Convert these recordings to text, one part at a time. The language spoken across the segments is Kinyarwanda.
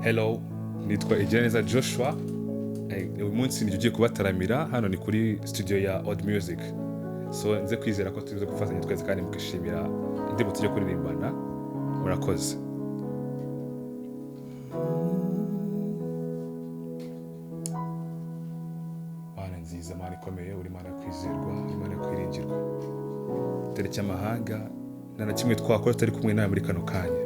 Hello, nitwa Igiraneza Joshua. Uyu munsi ngiye kubataramira hano ni kuri studio ya Odd Music. So nze kwizera ko tuze gufatanya twese kandi mukishimira indirimbo tujye kuririmbana. Murakoze. Mana nziza, Mana ikomeye, uri Mana kwizerwa, uri Mana kwiringirwa. Teretse amahanga na kimwe twakora tari kumwe nawe muri kano kanya.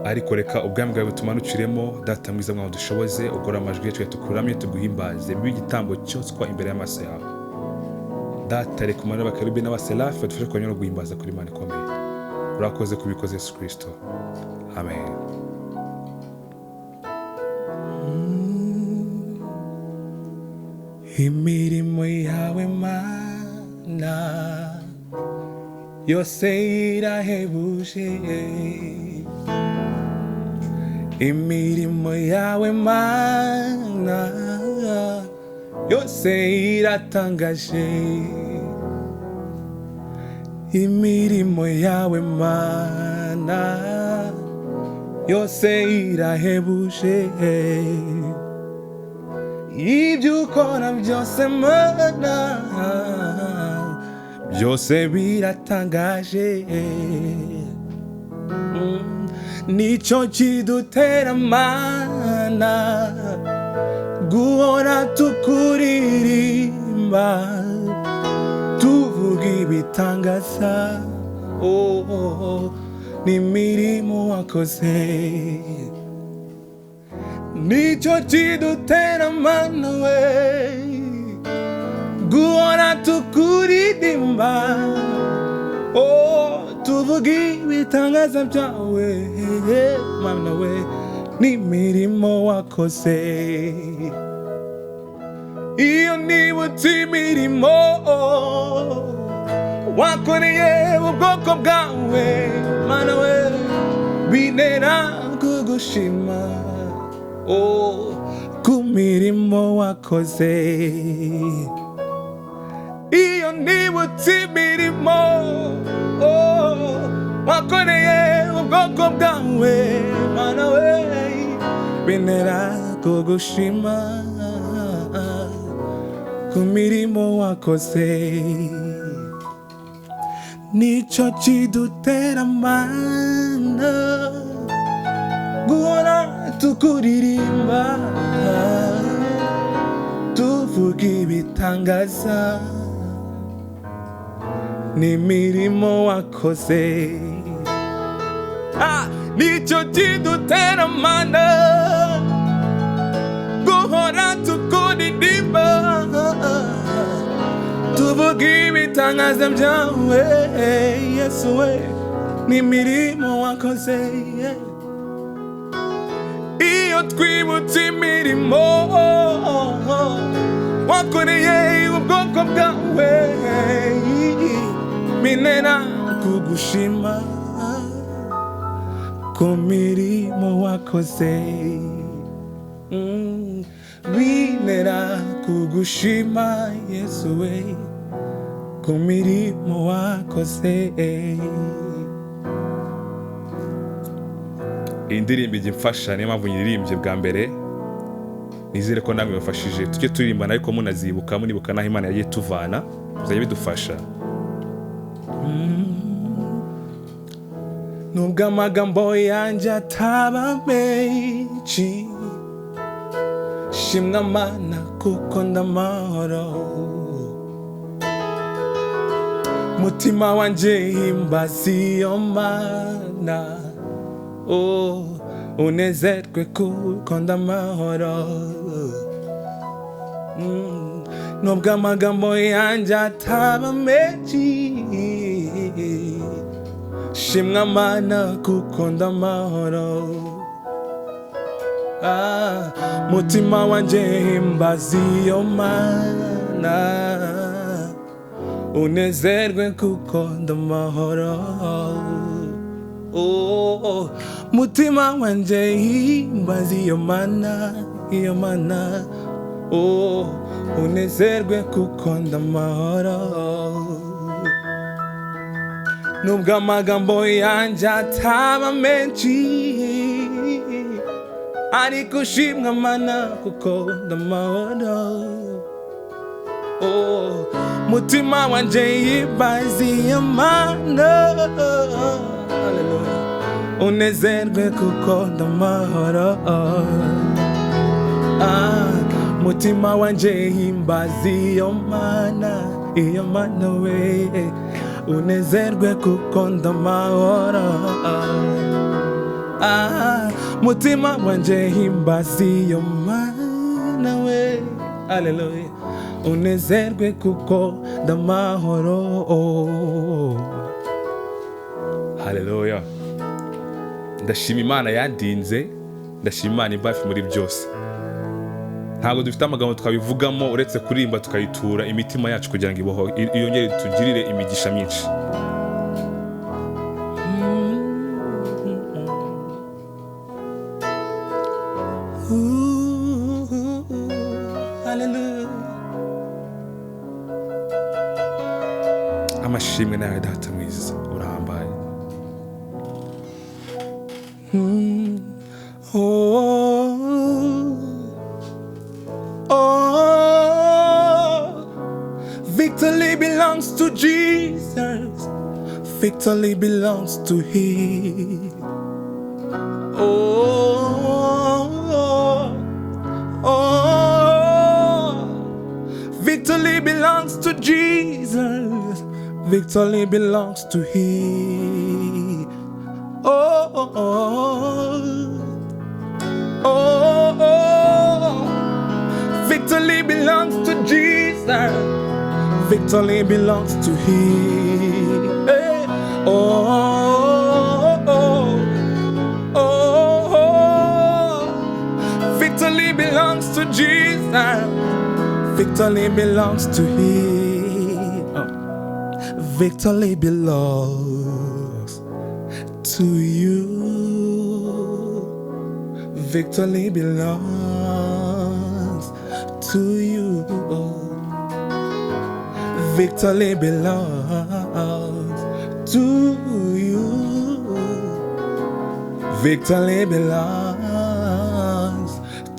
Ariko reka ubwami bwawe butumanukiremo, data mwiza mwawe dushoboze, ugora amajwi yacu tukuramye tuguhimbaze, bibe igitambo cyoswa imbere y'amaso yawe. Data reka umwana w'abakerubi n'abaserafi badufashe kunyura guhimbaza kuri Imana ikomeye. Urakoze kubikoze Yesu Kristo. Amen. Imirimo yawe Mana yose irahebuje, imirimo yawe Mana yose iratangaje, imirimo yawe Mana yose irahebuje, ibyo ukora byose Mana byose biratangaje, nicyo kidutera Mana guhora tukuririmba, tuvuga ibitangaza n'imirimo wakoze, nicyo kidutera Mana we guhora tukuririmba, tuvuga ibitangaza byawe Mana we n'imirimo wakoze. Iyo nibutse imirimo wakoreye ubwoko bwawe Mana we bintera kugushima ku mirimo wakoze. Iyo nibutse imirimo wakoreye ubwoko bwawe Mana we bintera kugushima ku mirimo wakoze, nicyo kidutera Mana guhora tukuririmba, tuvuga ibitangaza n'imirimo wakoze, nicyo kidutera Mana guhora tukuririmba, tuvuga ibitangaza byawe Yesu we n'imirimo wakoze. Iyo twibutse imirimo wakoreye ubwoko bwawe bintera kugushima ku mirimo wakoze, bintera kugushima Yesu we ku mirimo wakoze. Iyi ndirimbo ijya imfasha, niyo mpamvu nyiririmbye bwa mbere. Nizere ko namwe bafashije, tujye turirimbana ariko munazibuka munibuka naho Imana yagiye tuvana, bizajya bidufasha. Nubwo amagambo yanjye ataba menshi, shimwa Mana kuko ndamahoro, mutima wanjye himbaza iyo Mana, unezerwe kuko ndamahoro. Nubwo amagambo yanjye ataba menshi, shimwa Mana kuko ndamahoro, mutima wanjye himbaza iyo Mana, unezerwe kuko ndamahoro, mutima wanjye himbaza iyo Mana, iyo Mana, unezerwe kuko ndamahoro. Nubwo amagambo yanjye ataba menshi, ariko ushimwa mana kuko ndamahoro. Mutima wanje yibaziye mana, haleluya, unezerwe kuko ndamahoro. Mutima wanje himbaziye mana, iyo mana we, unezerwe kuko ndamahoro. Mutima wanje himbaziye mana we, haleluya, unezerwe kuko ndamahoro. Haleluya. Ndashima Imana yandinze, ndashima Imana imbafi muri byose. Ntabwo dufite amagambo twabivugamo uretse kuririmba tukayitura imitima yacu kugira ngo iboho iyongere tugirire imigisha myinshi. Hallelujah. Amashimwe nawe data mwiza, urahambaye. Victory belongs to Jesus. Victory belongs to Him. Victory belongs to Jesus. Victory belongs to Him. Victory belongs to Jesus. Victory belongs to Him. Victory belongs to Jesus. Victory belongs to Him. Victory belongs to you. Victory belongs to you. Victory belongs to you. Victory belongs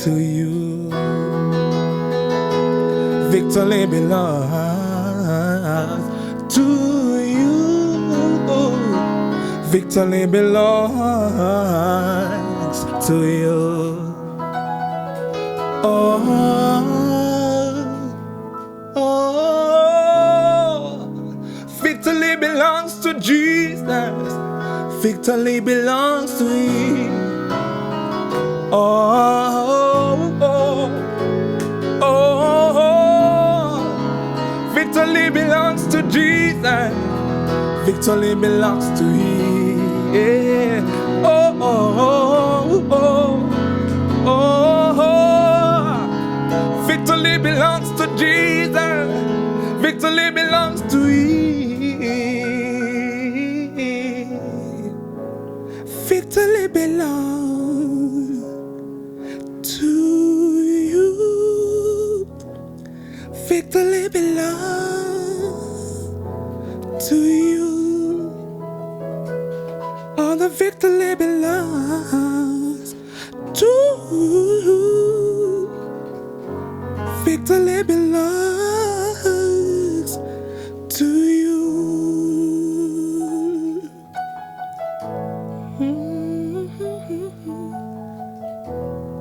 to you. Victory belongs to you. Victory belongs to you. Victory belongs to Jesus. Victory belongs to Him. Victory belongs to Jesus. Victory belongs to Him. Victory belongs to Jesus. Victory belongs to Him. Victory belongs to you. Victory belongs to you. All the victory belongs to you. Victory belongs to you.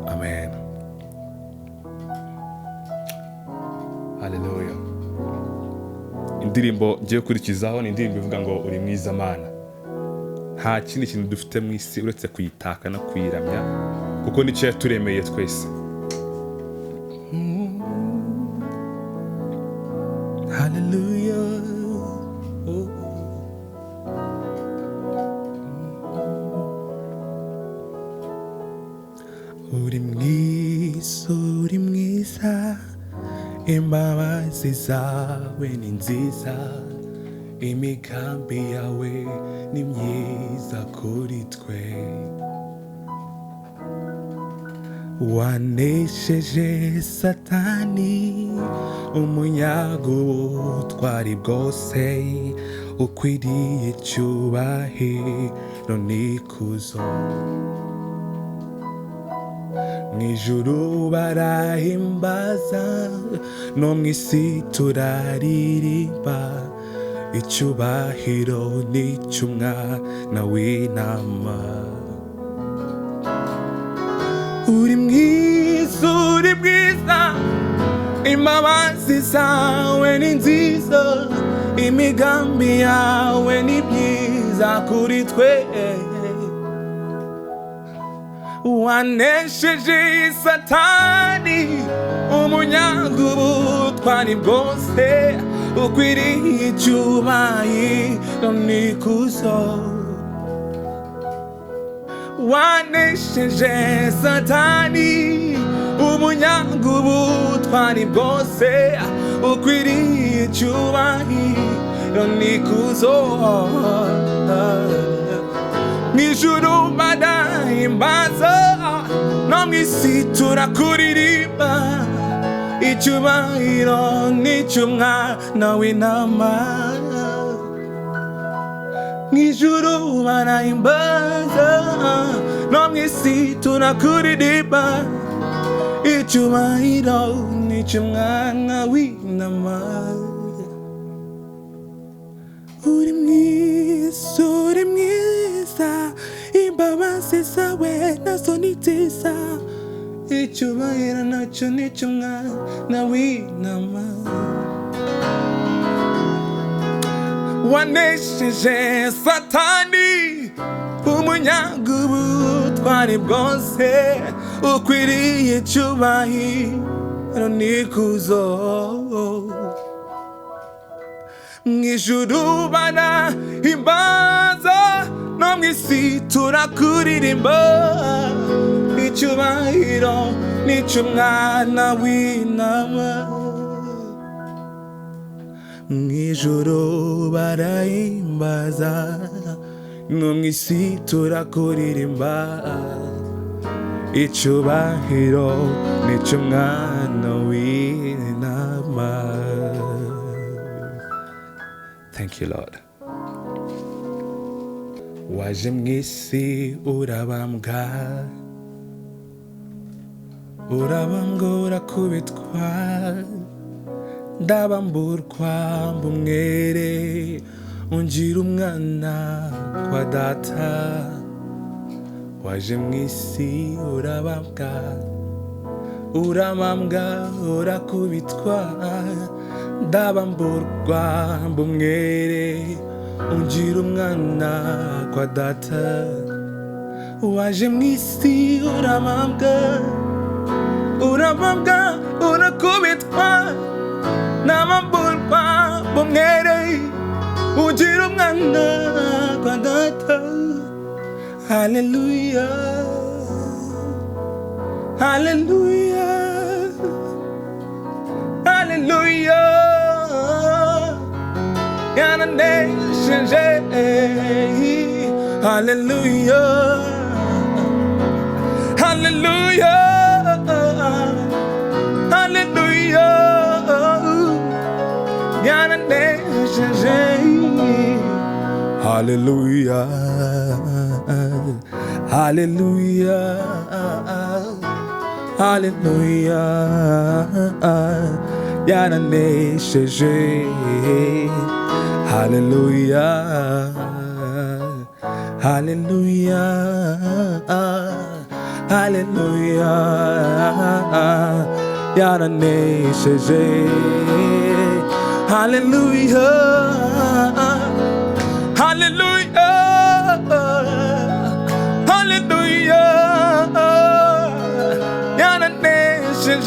Amen. Hallelujah. Indirimbo ngiye kurikizaho ni indirimbo ivuga ngo uri mwiza Mana. Nta kindi kintu dufite mu isi uretse kuyitaka no kuyiramya kuko nicyo yaturemeye twese. Hallelujah. Uri mwiza, imbabazi zawe ni nziza, imigambi yawe ni myiza kuri twe. Wanesheje Satani, umunyago w'ubutwari bwose, ukwiriye icyubahiro n'ikuzo. Mw'ijuru barahimbaza, no mw'isi turaririmba, icyubahiro n'icy'umwana w'intama. Uri mwiza, uri mwiza, imbabazi zawe ni nziza, imigambi yawe ni myiza kuri twe. Wanesheje Satani, umunyagubutwari bwose, ukwiriye icyubahiro n'ikuzo. Wanesheje Satani, umunyagubutwari bwose, ukwiriye icyubahiro n'ikuzo. Mw'ijuru barahimbaza, no mw'isi turakuririmba, icyubahiro n'icy'umwana w'intama. Mw'ijuru barahimbaza, no mw'isi turakuririmba, icyubahiro n'icy'umwana w'intama. Uri mwiza, uri mwiza, imbabazi zawe nazo ni nziza, icyubahiro nacyo ni icy'umwana w'intama. Wanesheje Satani, umunyagubutwari bwose, ukwiriye icyubahiro n'ikuzo. Mw'ijuru barahimbaza, no mw'isi turakuririmba, icyubahiro n'icy'umwana w'intama. Mw'ijuru barahimbaza, no mw'isi turakuririmba, icyubahiro n'icy'umwana w'intama. Thank you, Lord. Waje mw'isi urabambwa, urakubitwa, ndabamburwa mbumwere, ungira umwana kwa data. Waje mw'isi urabambwa, urakubitwa, ndabamburwa mbumwere, ungira umwana kwa data. Waje mw'isi urabambwa, urakubitwa, ndabamburwa mbumwere, ungira umwana kwa data. Hallelujah, hallelujah, hallelujah. Yana nation, hallelujah, hallelujah, hallelujah. Yana nation, hallelujah, hallelujah, hallelujah. Yana nation, hallelujah, hallelujah, hallelujah. Yana nation, hallelujah, hallelujah, hallelujah. Yana nation,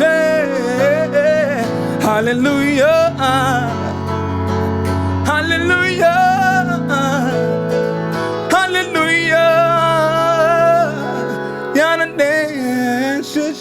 hallelujah, hallelujah, hallelujah. Yana nation.